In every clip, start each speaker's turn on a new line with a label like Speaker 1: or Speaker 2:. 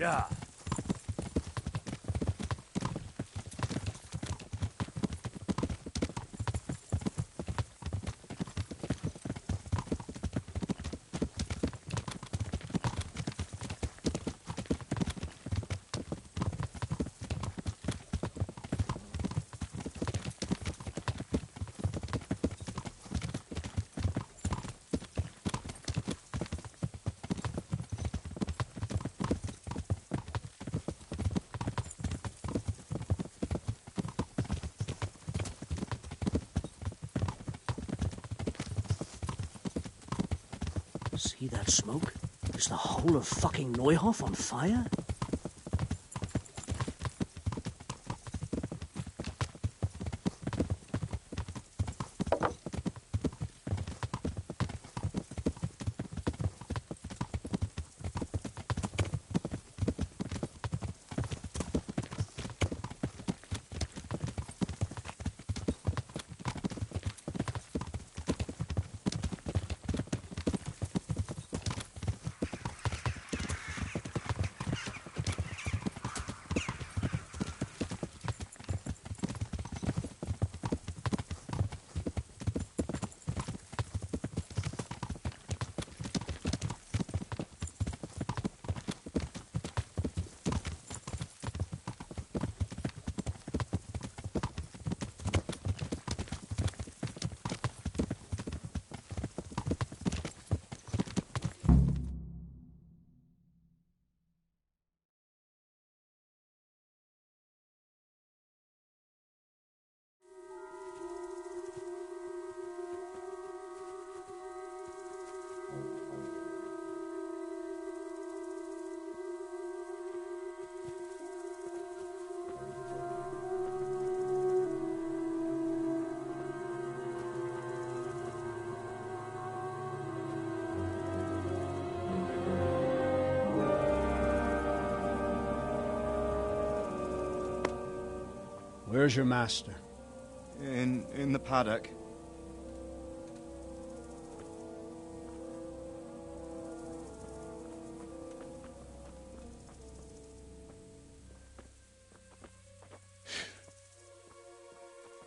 Speaker 1: Yeah.
Speaker 2: See that smoke? Is the whole of fucking Neuhof on fire?
Speaker 3: Where's your master?
Speaker 4: In the paddock.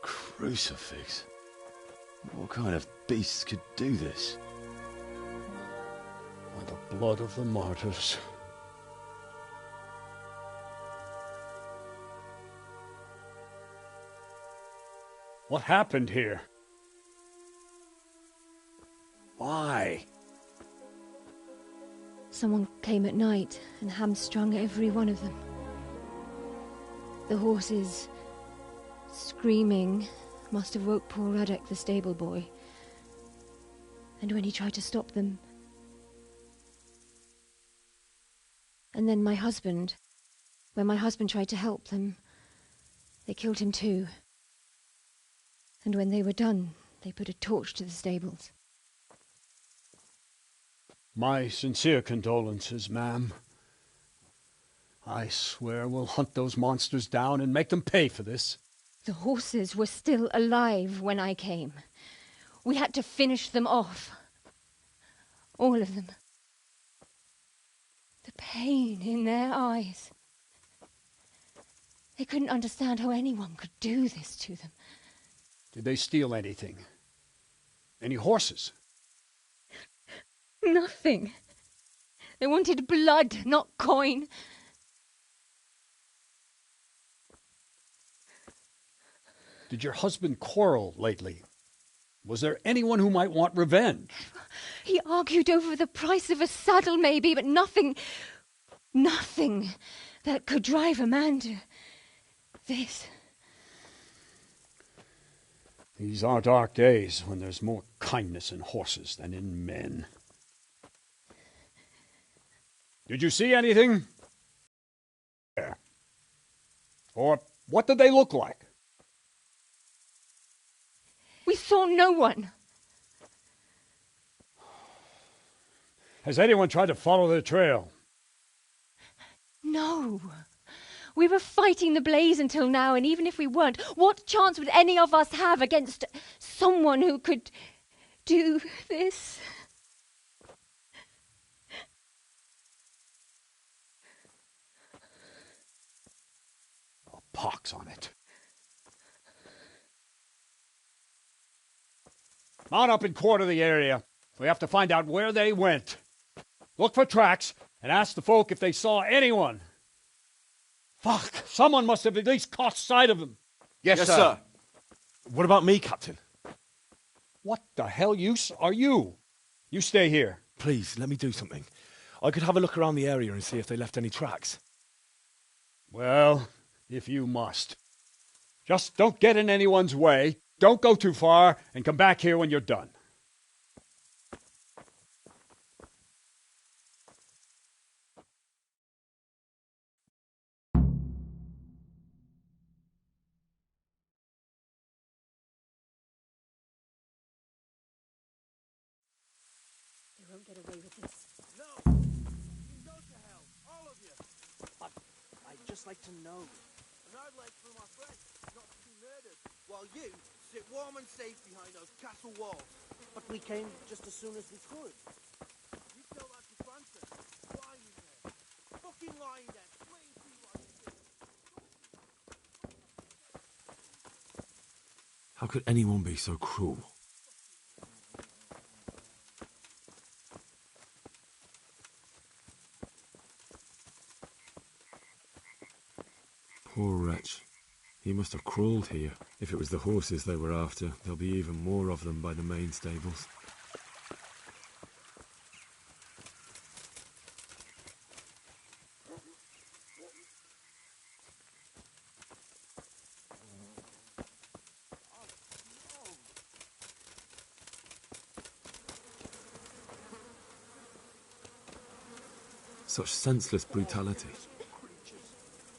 Speaker 5: Crucifix? What kind of beasts could do this?
Speaker 3: By the blood of the martyrs. What happened here? Why?
Speaker 6: Someone came at night and hamstrung every one of them. The horses, screaming, must have woke poor Radek, the stable boy. And when he tried to stop them... And then my husband... When my husband tried to help them, they killed him too. And when they were done, they put a torch to the stables.
Speaker 3: My sincere condolences, ma'am. I swear we'll hunt those monsters down and make them pay for this.
Speaker 6: The horses were still alive when I came. We had to finish them off. All of them. The pain in their eyes. They couldn't understand how anyone could do this to them.
Speaker 3: Did they steal anything? Any horses?
Speaker 6: Nothing. They wanted blood, not coin.
Speaker 3: Did your husband quarrel lately? Was there anyone who might want revenge?
Speaker 6: He argued over the price of a saddle, maybe, but nothing that could drive a man to this.
Speaker 3: These are dark days when there's more kindness in horses than in men. Did you see anything? Or what did they look like?
Speaker 6: We saw no one.
Speaker 3: Has anyone tried to follow their trail?
Speaker 6: No. We were fighting the blaze until now, and even if we weren't, what chance would any of us have against someone who could do this?
Speaker 3: on it. Mount up and quarter the area. We have to find out where they went. Look for tracks and ask the folk if they saw anyone. Fuck! Someone must have at least caught sight of them.
Speaker 5: Yes, sir. What about me, Captain?
Speaker 3: What the hell use are you? You stay here.
Speaker 1: Please, let me do something. I could have a look around the area and see if they left any tracks.
Speaker 3: Well, if you must. Just don't get in anyone's way, don't go too far, and come back here when you're done.
Speaker 6: They won't get away with this.
Speaker 2: No! You go to hell, all of you! But I'd just like to know. And I'd like for my friends not to be murdered.
Speaker 7: While you sit warm and safe behind those castle walls.
Speaker 2: But we came just as soon as we could.
Speaker 7: You tell that to Francis. Lying there. Fucking lying there. Splitting two like this.
Speaker 1: How could anyone be so cruel? Poor wretch. He must have crawled here. If it was the horses they were after, there'll be even more of them by the main stables. Such senseless brutality.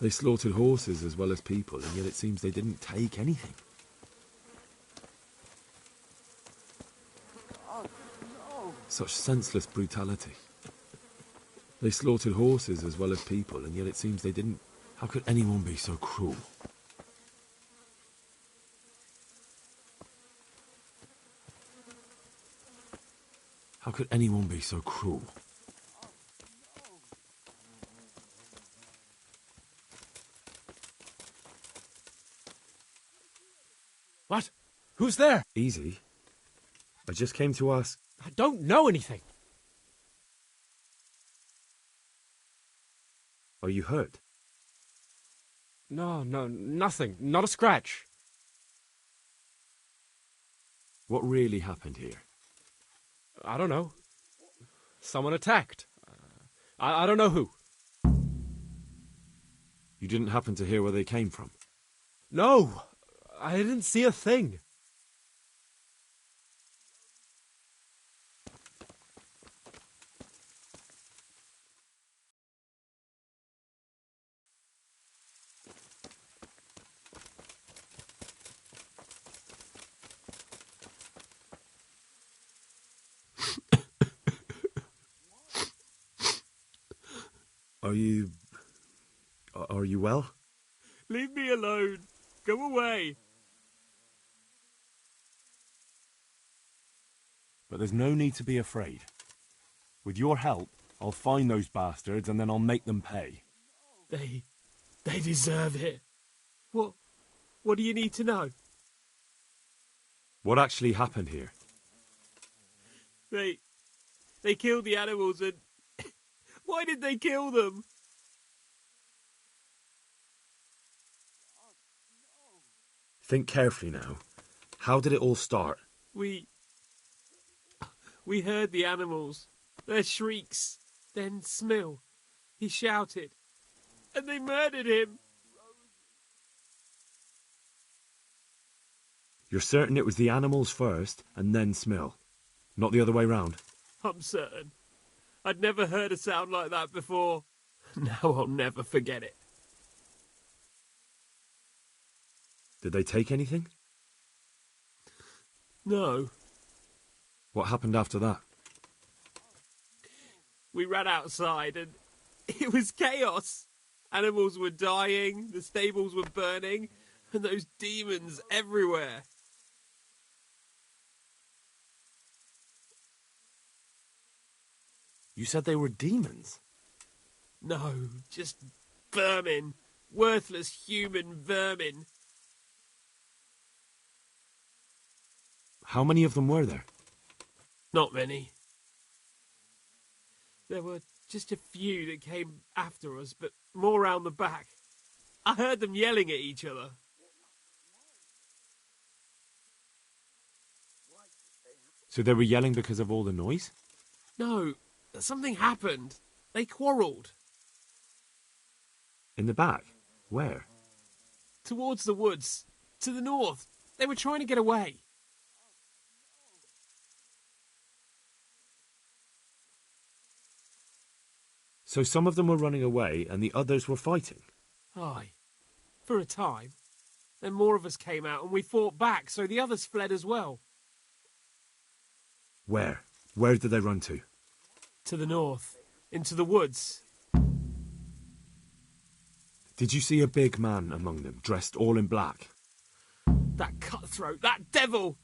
Speaker 1: They slaughtered horses as well as people, and yet it seems they didn't take anything. Such senseless brutality. They slaughtered horses as well as people, and yet it seems they didn't. How could anyone be so cruel? How could anyone be so cruel?
Speaker 8: What? Who's there?
Speaker 1: Easy. I just came to ask.
Speaker 8: I don't know anything.
Speaker 1: Are you hurt?
Speaker 8: No, nothing. Not a scratch.
Speaker 1: What really happened here?
Speaker 8: I don't know. Someone attacked. I don't know who.
Speaker 1: You didn't happen to hear where they came from?
Speaker 8: No, I didn't see a thing.
Speaker 1: Are you well?
Speaker 8: Leave me alone. Go away.
Speaker 1: But there's no need to be afraid. With your help, I'll find those bastards and then I'll make them pay.
Speaker 8: They deserve it. What do you need to know?
Speaker 1: What actually happened here?
Speaker 8: They killed the animals and... Why did they kill them?
Speaker 1: Think carefully now. How did it all start?
Speaker 8: We heard the animals, their shrieks, then Smill. He shouted, and they murdered him.
Speaker 1: You're certain it was the animals first and then Smill? Not the other way round?
Speaker 8: I'm certain. I'd never heard a sound like that before. Now I'll never forget it.
Speaker 1: Did they take anything?
Speaker 8: No.
Speaker 1: What happened after that?
Speaker 8: We ran outside and it was chaos. Animals were dying, the stables were burning, and those demons everywhere.
Speaker 1: You said they were demons?
Speaker 8: No, just vermin. Worthless human vermin.
Speaker 1: How many of them were there?
Speaker 8: Not many. There were just a few that came after us, but more round the back. I heard them yelling at each other.
Speaker 1: So they were yelling because of all the noise?
Speaker 8: No, something happened. They quarrelled.
Speaker 1: In the back? Where?
Speaker 8: Towards the woods. To the north. They were trying to get away.
Speaker 1: So some of them were running away and the others were fighting?
Speaker 8: Aye. For a time. Then more of us came out and we fought back, so the others fled as well.
Speaker 1: Where? Where did they run to?
Speaker 8: To the north. Into the woods.
Speaker 1: Did you see a big man among them, dressed all in black?
Speaker 8: That cutthroat, that devil!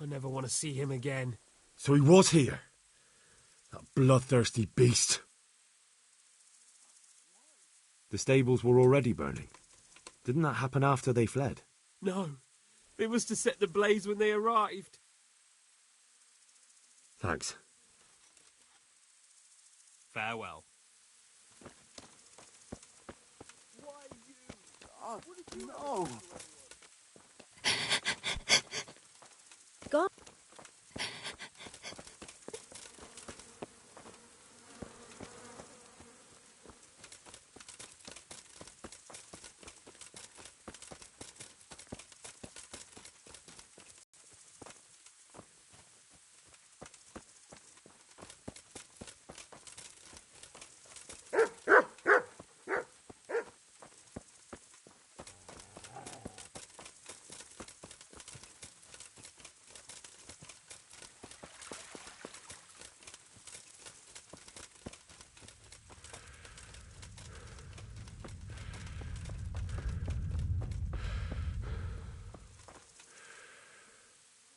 Speaker 8: I never want to see him again.
Speaker 1: So he was here? That bloodthirsty beast. The stables were already burning. Didn't that happen after they fled?
Speaker 8: No. It was to set the blaze when they arrived.
Speaker 1: Thanks.
Speaker 8: Farewell.
Speaker 4: No!
Speaker 6: Gone.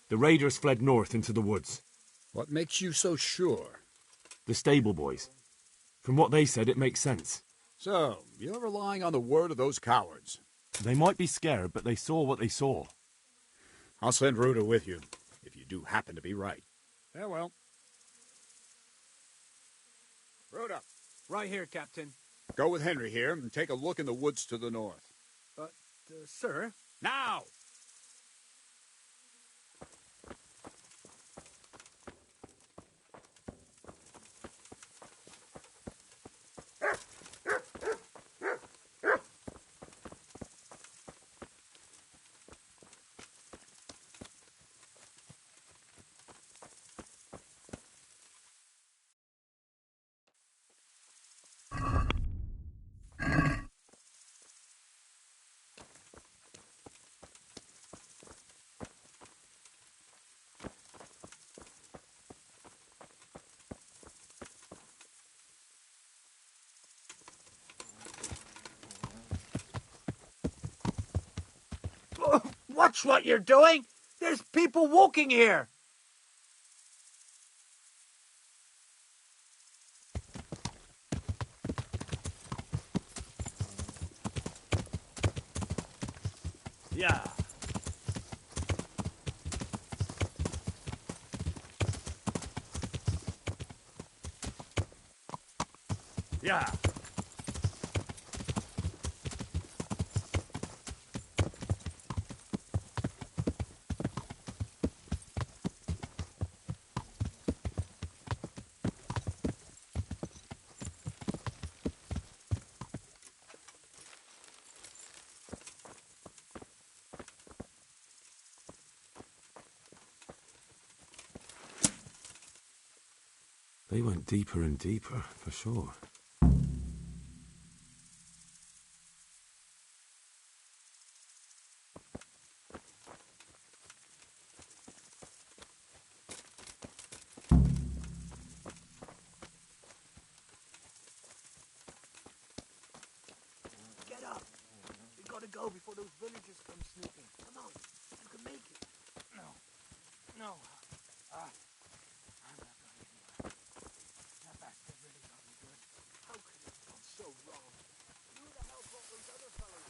Speaker 1: The raiders fled north into the woods.
Speaker 3: What makes you so sure?
Speaker 1: The stable boys. From what they said, it makes sense.
Speaker 3: So, you're relying on the word of those cowards.
Speaker 1: They might be scared, but they saw what they saw.
Speaker 3: I'll send Ruta with you, if you do happen to be right. Farewell. Ruta,
Speaker 2: Right here, Captain.
Speaker 3: go with Henry here and take a look in the woods to the north.
Speaker 2: Sir?
Speaker 3: Now!
Speaker 2: Watch what you're doing! There's people walking here!
Speaker 3: Yeah. Yeah.
Speaker 1: They went deeper and deeper, for sure.
Speaker 2: Get up! We gotta go before those villagers come snooping. Come on, you can make it. No. No. I'm not going anywhere. That bastard really got me good. How could it have gone so wrong? Who the hell brought those other fellas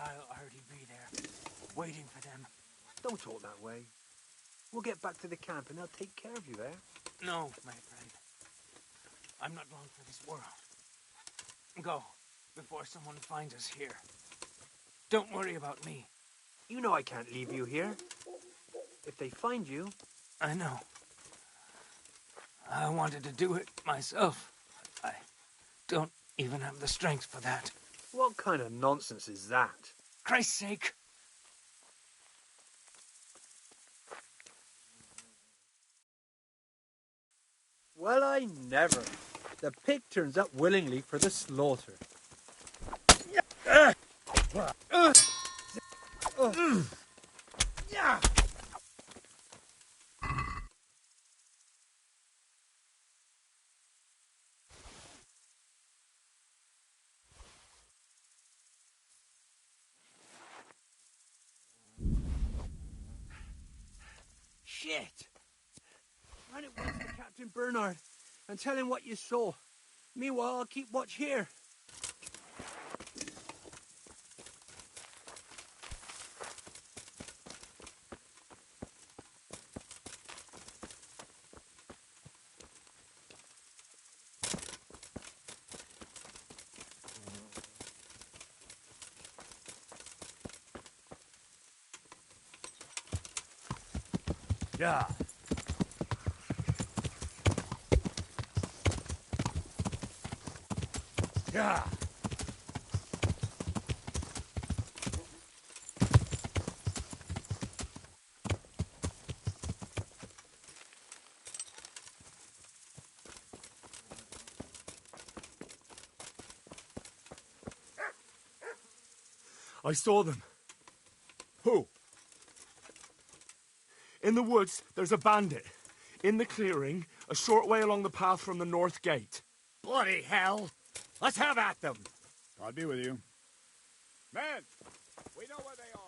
Speaker 2: I'll already be there, waiting for them. Don't talk that way. We'll get back to the camp and they'll take care of you there. No, my friend. I'm not long for this world. Go, before someone finds us here. Don't worry about me. You know I can't leave you here. If they find you... I know. I wanted to do it myself. I don't even have the strength for that. What kind of nonsense is that? Christ's sake! Well, I never. The pig turns up willingly for the slaughter. Shit! Run at once to Captain Bernard and tell him what you saw. Meanwhile, I'll keep watch here.
Speaker 3: Yeah. Yeah.
Speaker 1: I saw them.
Speaker 3: Who?
Speaker 1: In the woods, there's a bandit. In the clearing, a short way along the path from the north gate.
Speaker 3: Bloody hell! Let's have at them! God be with you. Men! We know where they are!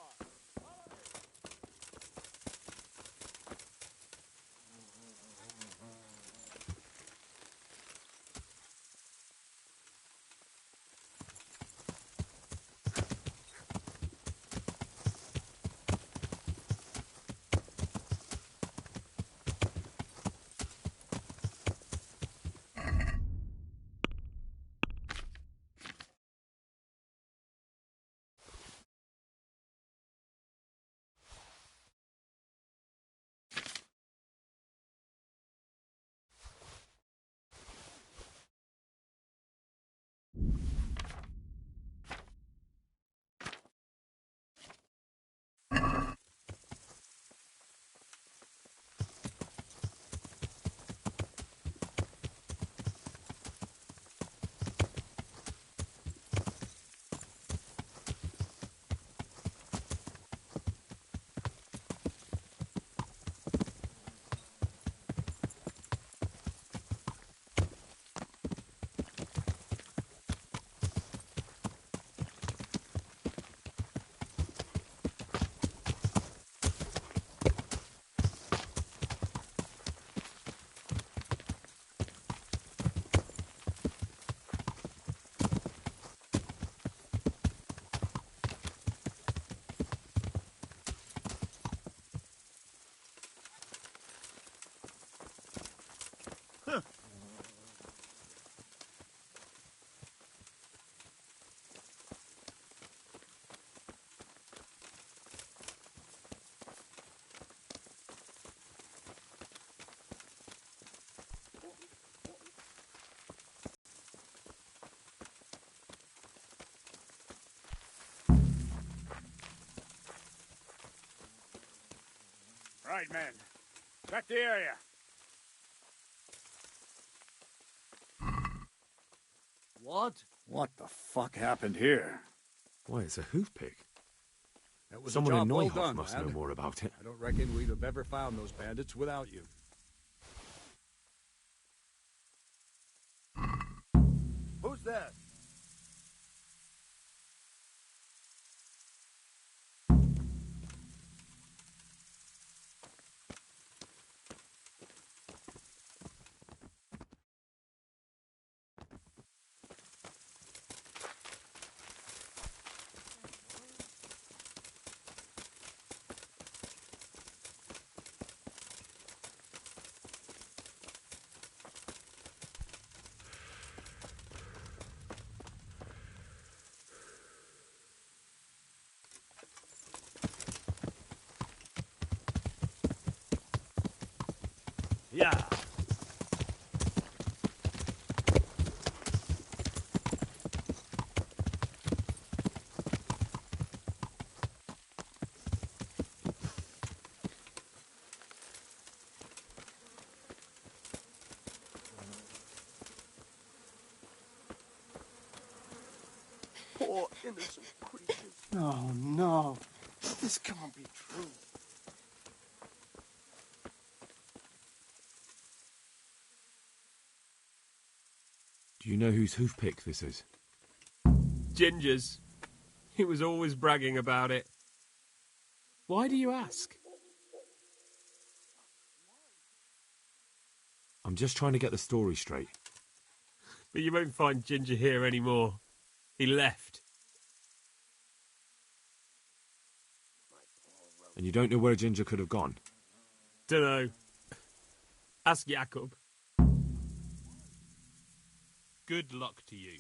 Speaker 3: Right, men. Check the area.
Speaker 2: What?
Speaker 3: What the fuck happened here?
Speaker 1: Why, it's a hoof pick.
Speaker 3: That was
Speaker 1: Someone
Speaker 3: a
Speaker 1: in
Speaker 3: job well
Speaker 1: Neuhoff
Speaker 3: done,
Speaker 1: must
Speaker 3: lad.
Speaker 1: know more about it.
Speaker 3: I don't reckon we'd have ever found those bandits without you.
Speaker 2: Who's there?
Speaker 3: Yeah.
Speaker 7: Poor innocent creatures.
Speaker 2: Oh, no. This can't be true.
Speaker 1: Do you know whose hoofpick this is?
Speaker 8: Ginger's. He was always bragging about it. Why do you ask?
Speaker 1: I'm just trying to get the story straight.
Speaker 8: But you won't find Ginger here anymore. He left.
Speaker 1: And you don't know where Ginger could have gone?
Speaker 8: Dunno. Ask Jakob. Good luck to you.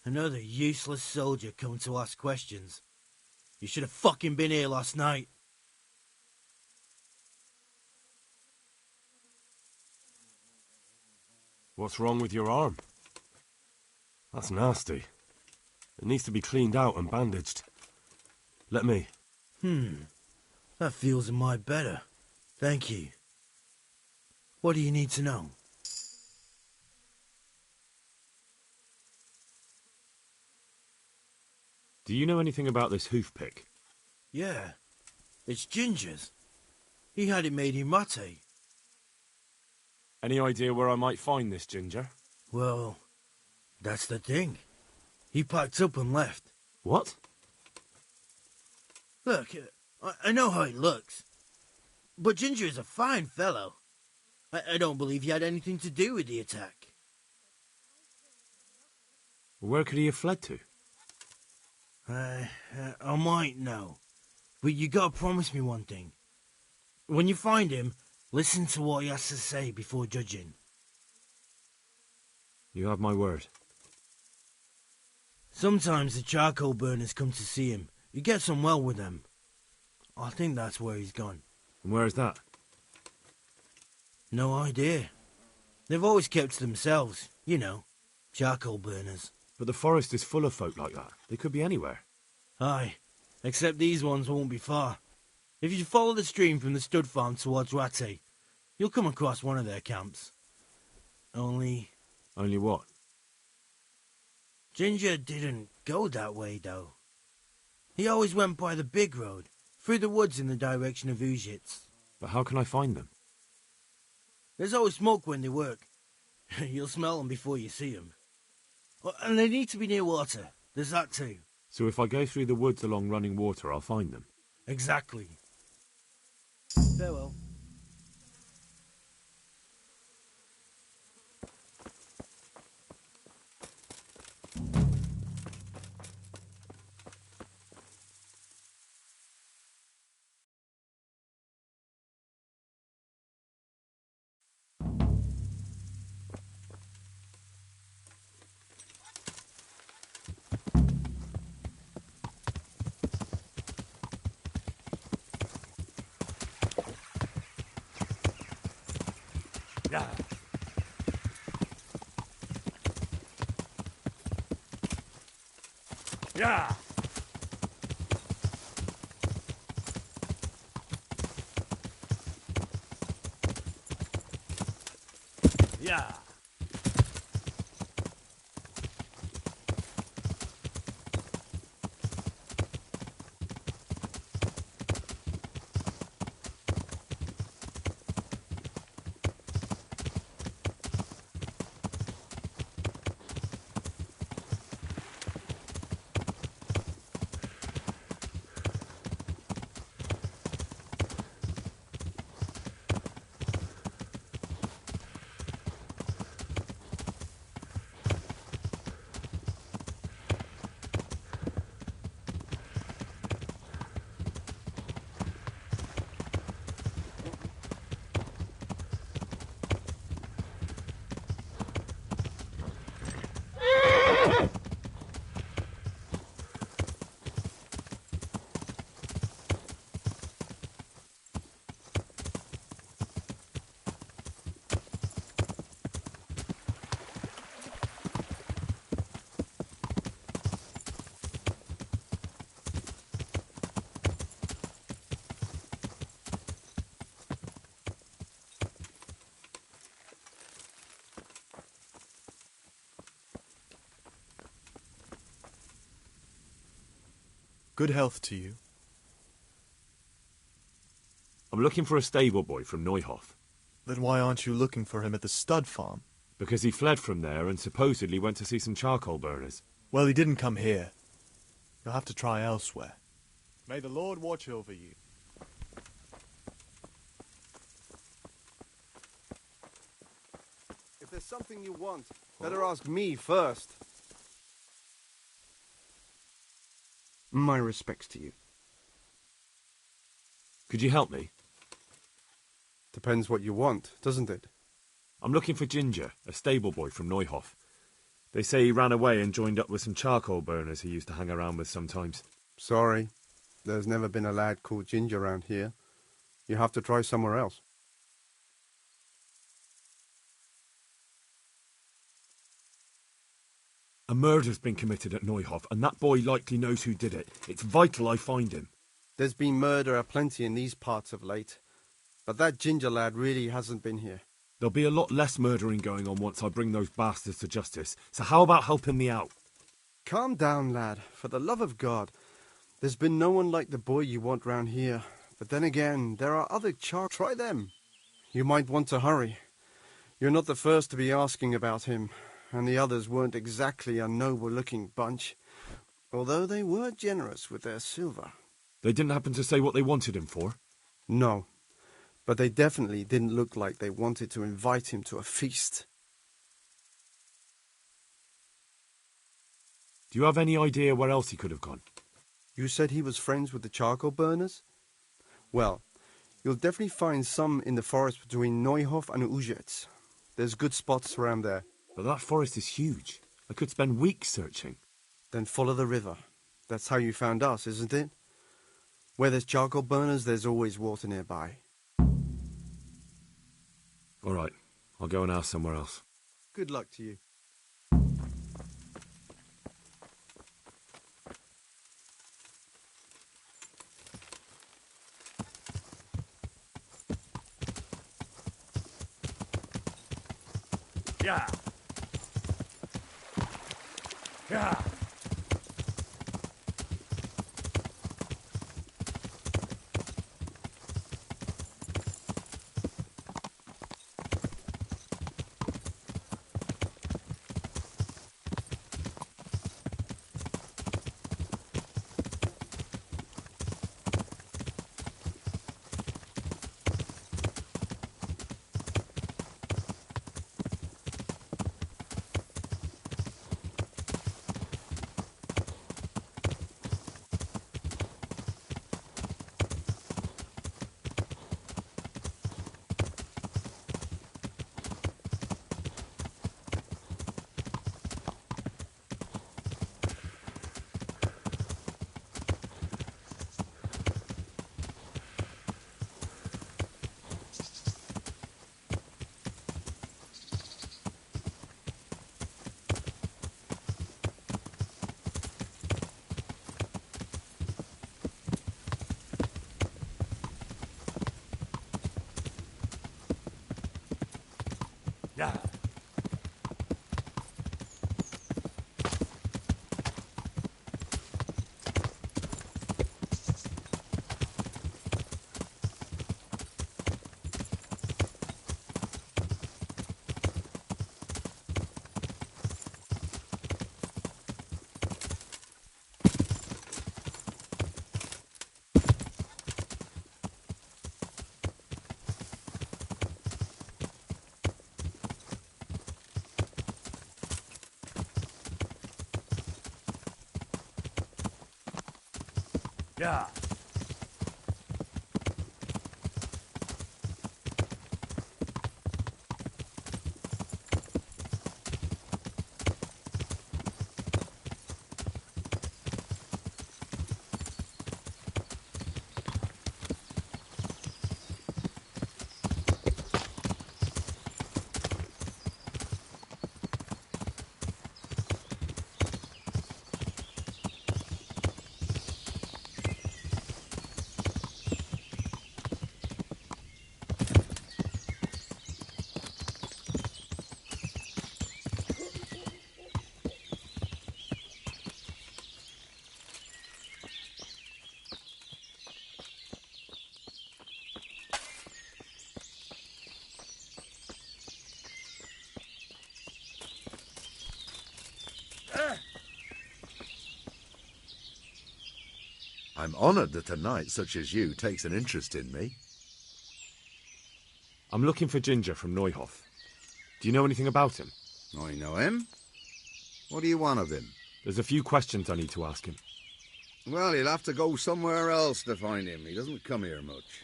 Speaker 7: Another useless soldier come to ask questions. You should have fucking been here last night.
Speaker 1: What's wrong with your arm? That's nasty. It needs to be cleaned out and bandaged. Let me.
Speaker 7: That feels a mite better. Thank you. What do you need to know?
Speaker 1: Do you know anything about this hoofpick?
Speaker 7: Yeah, it's Ginger's. He had it made in Mate.
Speaker 1: Any idea where I might find this Ginger?
Speaker 7: Well, that's the thing. He packed up and left.
Speaker 1: What?
Speaker 7: Look, I know how he looks. But Ginger is a fine fellow. I don't believe he had anything to do with the attack.
Speaker 1: Where could he have fled to?
Speaker 7: I might know. But you gotta promise me one thing. When you find him, listen to what he has to say before judging.
Speaker 1: You have my word.
Speaker 7: Sometimes the charcoal burners come to see him. He gets on well with them. I think that's where he's gone.
Speaker 1: And where is that?
Speaker 7: No idea. They've always kept to themselves, you know, charcoal burners.
Speaker 1: But the forest is full of folk like that. They could be anywhere.
Speaker 7: Aye, except these ones won't be far. If you follow the stream from the stud farm towards Rate, you'll come across one of their camps. Only
Speaker 1: What?
Speaker 7: Ginger didn't go that way, though. He always went by the big road, through the woods in the direction of Ujits.
Speaker 1: But how can I find them?
Speaker 7: There's always smoke when they work. You'll smell them before you see them. And they need to be near water. There's that too.
Speaker 1: So if I go through the woods along running water, I'll find them.
Speaker 7: Exactly. Farewell.
Speaker 3: Yeah. Yeah. Yeah.
Speaker 4: Good health to you.
Speaker 1: I'm looking for a stable boy from Neuhof.
Speaker 4: Then why aren't you looking for him at the stud farm?
Speaker 1: Because he fled from there and supposedly went to see some charcoal burners.
Speaker 4: Well, he didn't come here. You'll have to try elsewhere. May the Lord watch over you.
Speaker 5: If there's something you want, better ask me first. My respects to you.
Speaker 1: Could you help me?
Speaker 5: Depends what you want, doesn't it?
Speaker 1: I'm looking for Ginger, a stable boy from Neuhof. They say he ran away and joined up with some charcoal burners he used to hang around with sometimes.
Speaker 5: Sorry, there's never been a lad called Ginger around here. You have to try somewhere else.
Speaker 1: A murder's been committed at Neuhof, and that boy likely knows who did it. It's vital I find him.
Speaker 5: There's been murder aplenty in these parts of late, but that Ginger lad really hasn't been here.
Speaker 1: There'll be a lot less murdering going on once I bring those bastards to justice, so how about helping me out?
Speaker 5: Calm down, lad, for the love of God. There's been no one like the boy you want round here, but then again, there are other try them. You might want to hurry. You're not the first to be asking about him, and the others weren't exactly a noble-looking bunch, although they were generous with their silver.
Speaker 1: They didn't happen to say what they wanted him for?
Speaker 5: No, but they definitely didn't look like they wanted to invite him to a feast.
Speaker 1: Do you have any idea where else he could have gone?
Speaker 5: You said he was friends with the charcoal burners? Well, you'll definitely find some in the forest between Neuhof and Ujetz. There's good spots around there.
Speaker 1: But that forest is huge. I could spend weeks searching.
Speaker 5: Then follow the river. That's how you found us, isn't it? Where there's charcoal burners, there's always water nearby.
Speaker 1: All right, I'll go and ask somewhere else.
Speaker 5: Good luck to you.
Speaker 3: Yeah. Yeah. Yeah. Yeah.
Speaker 9: I'm honoured that a knight such as you takes an interest in me.
Speaker 1: I'm looking for Ginger from Neuhof. Do you know anything about him?
Speaker 9: I know him. What do you want of him?
Speaker 1: There's a few questions I need to ask him.
Speaker 9: Well, you'll have to go somewhere else to find him. He doesn't come here much.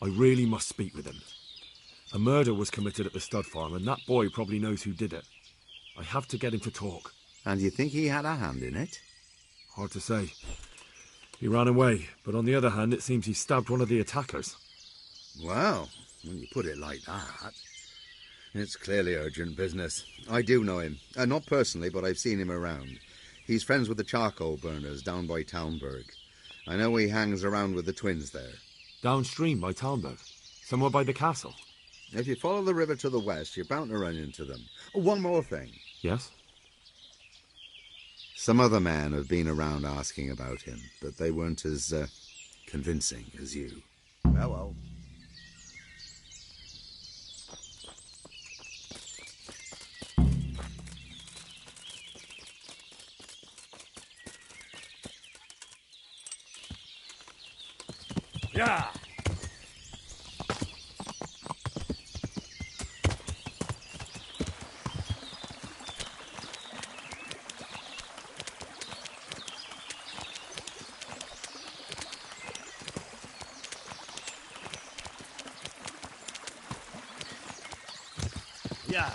Speaker 1: I really must speak with him. A murder was committed at the stud farm, and that boy probably knows who did it. I have to get him to talk.
Speaker 9: And you think he had a hand in it?
Speaker 1: Hard to say. He ran away, but on the other hand, it seems he stabbed one of the attackers.
Speaker 9: Well, when you put it like that, it's clearly urgent business. I do know him. Not personally, but I've seen him around. He's friends with the charcoal burners down by Townburg. I know he hangs around with the twins there.
Speaker 1: Downstream by Townburg? Somewhere by the castle?
Speaker 9: If you follow the river to the west, you're bound to run into them. Oh, one more thing.
Speaker 1: Yes?
Speaker 9: Some other men have been around asking about him, but they weren't as convincing as you. Well.
Speaker 3: Yeah. Yeah.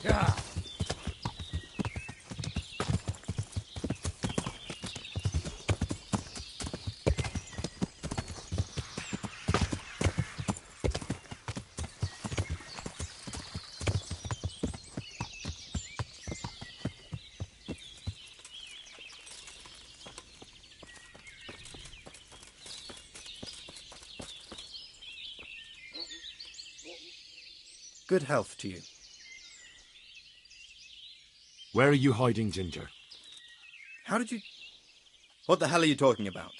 Speaker 3: Yeah.
Speaker 10: Good health to you.
Speaker 1: Where are you hiding Ginger?
Speaker 10: How did you... What the hell are you talking about?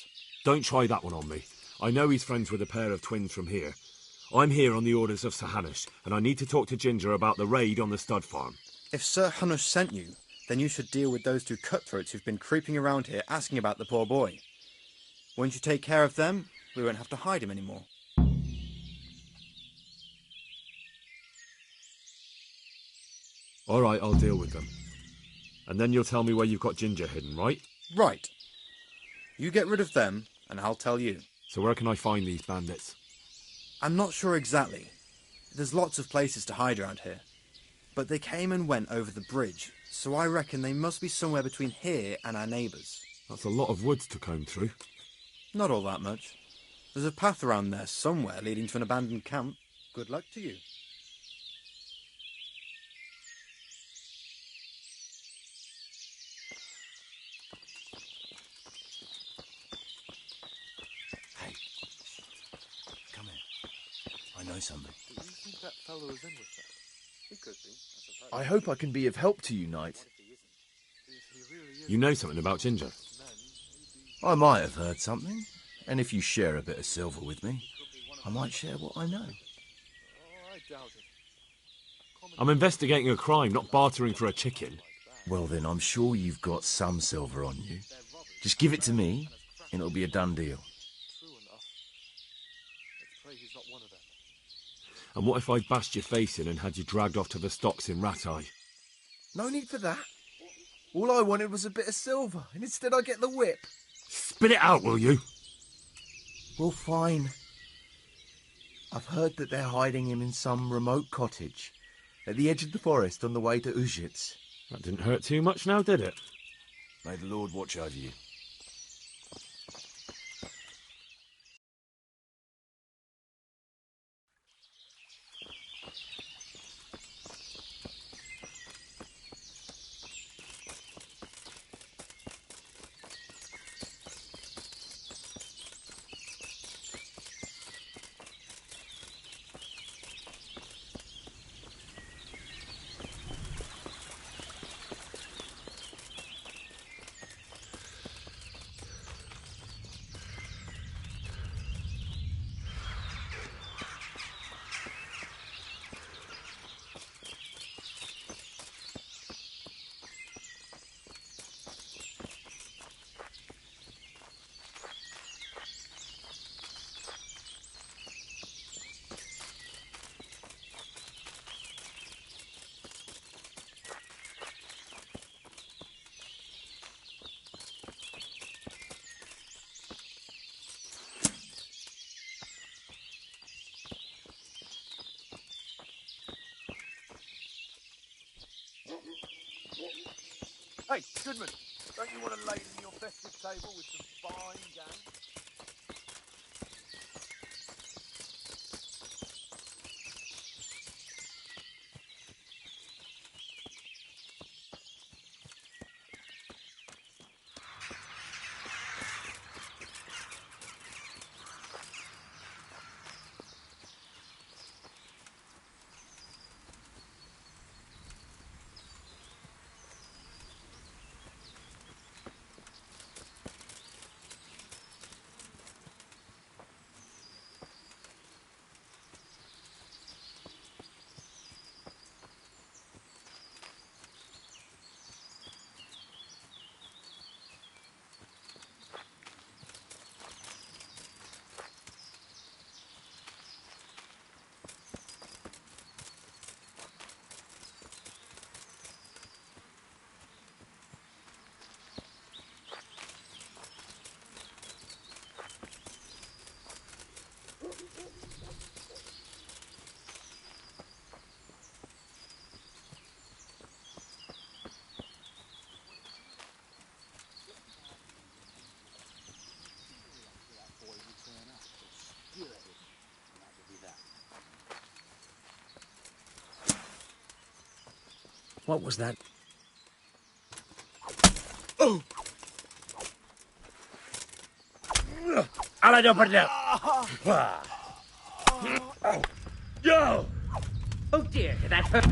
Speaker 1: Don't try that one on me. I know he's friends with a pair of twins from here. I'm here on the orders of Sir Hanush, and I need to talk to Ginger about the raid on the stud farm.
Speaker 10: If Sir Hanush sent you, then you should deal with those two cutthroats who've been creeping around here asking about the poor boy. Once you take care of them, we won't have to hide him anymore.
Speaker 1: All right, I'll deal with them. And then you'll tell me where you've got Ginger hidden, right?
Speaker 10: Right. You get rid of them, and I'll tell you.
Speaker 1: So where can I find these bandits?
Speaker 10: I'm not sure exactly. There's lots of places to hide around here. But they came and went over the bridge, so I reckon they must be somewhere between here and our neighbours.
Speaker 1: That's a lot of woods to comb through.
Speaker 10: Not all that much. There's a path around there somewhere leading to an abandoned camp. Good luck to you.
Speaker 11: Know something.
Speaker 4: Do you think that fellow is in with them? He could be, I suppose.
Speaker 11: I hope I can be of help to you, Knight.
Speaker 1: You know something about Ginger?
Speaker 11: I might have heard something, and if you share a bit of silver with me, I might share what I know.
Speaker 4: Oh, I doubt it.
Speaker 1: I'm investigating a crime, not bartering for a chicken.
Speaker 11: Well then, I'm sure you've got some silver on you. Just give it to me, and it'll be a done deal.
Speaker 4: True enough. Let's pray he's not one of them.
Speaker 1: And what if I bashed your face in and had you dragged off to the stocks in Rattay?
Speaker 11: No need for that. All I wanted was a bit of silver, and instead I get the whip.
Speaker 1: Spit it out, will you?
Speaker 11: Well, fine. I've heard that they're hiding him in some remote cottage at the edge of the forest on the way to Ujits.
Speaker 1: That didn't hurt too much now, did it?
Speaker 11: May the Lord watch over you.
Speaker 2: Hey, Goodman, don't you want to laden your festive table with some fine game? What was that?
Speaker 11: Oh!
Speaker 2: Ala dopernya.
Speaker 11: Yo!
Speaker 2: Oh dear, that hurt.